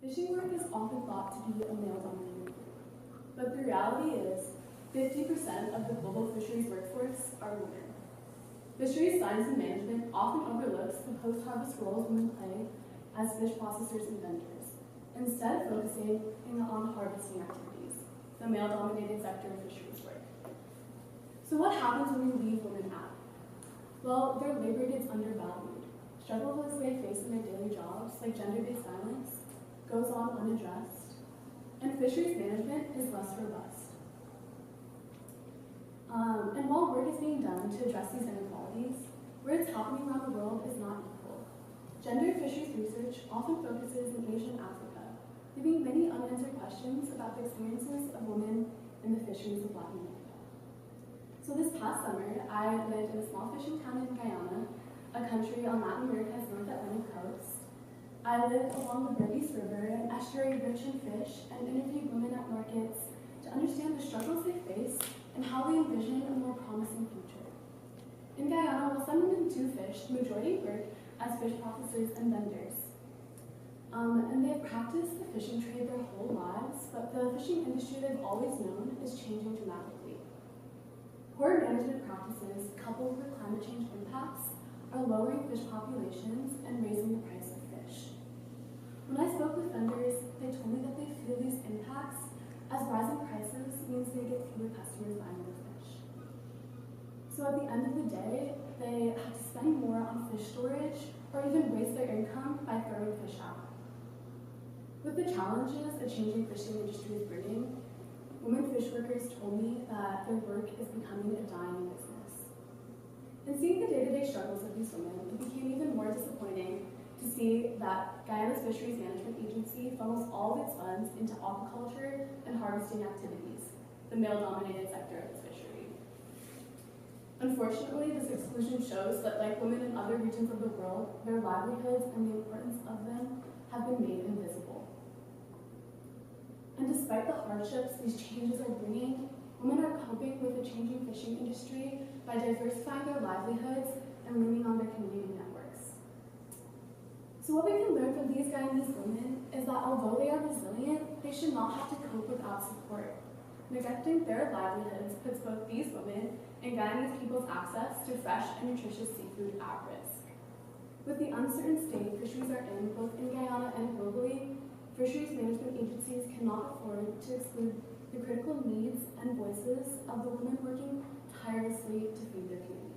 Fishing work is often thought to be a male-dominated group, but the reality is 50% of the global fisheries workforce are women. Fisheries science and management often overlooks the post-harvest roles women play as fish processors and vendors, instead focusing on harvesting activities, the male-dominated sector of fisheries work. So what happens when we leave women out? Well, their labor gets undervalued. Struggles they face in their daily jobs, like gender-based violence, goes on unaddressed, and fisheries management is less robust. And while work is being done to address these inequalities, where it's happening around the world is not equal. Gender fisheries research often focuses in Asia and Africa, leaving many unanswered questions about the experiences of women in the fisheries of Latin America. So this past summer, I lived in a small fishing town in Guyana, a country on Latin America's North Atlantic coast. I lived along the Berbice River, an estuary rich in fish, and interviewed women at markets to understand the struggles they face and how they envision a more promising future. In Guyana, while some women do fish, the majority work as fish processors and vendors. And they have practiced the fishing trade their whole lives, but the fishing industry they've always known is changing dramatically. Poor management practices, coupled with climate change impacts, are lowering fish populations and raising the price of fish. When I spoke with vendors, they told me that they feel these impacts as rising prices means they get fewer customers buying their fish. So at the end of the day, they have to spend more on fish storage or even waste their income by throwing fish out. With the challenges a changing fishing industry is bringing, women fish workers told me that their work is becoming a dying business. And seeing the day-to-day struggles of these women, it became even more disappointing to see that Guyana's Fisheries Management Agency funnels all of its funds into aquaculture and harvesting activities, the male-dominated sector of its fishery. Unfortunately, this exclusion shows that, like women in other regions of the world, their livelihoods and the importance of them have been made invisible. And despite the hardships these changes are bringing, women are coping with the changing fishing industry by diversifying their livelihoods and leaning on their community networks. So what we can learn from these Guyanese women is that although they are resilient, they should not have to cope without support. Neglecting their livelihoods puts both these women and Guyanese people's access to fresh and nutritious seafood at risk. With the uncertain state fisheries are in, both in Guyana and globally, fisheries management agencies cannot afford to exclude the critical needs and voices of the women working tirelessly to feed their communities.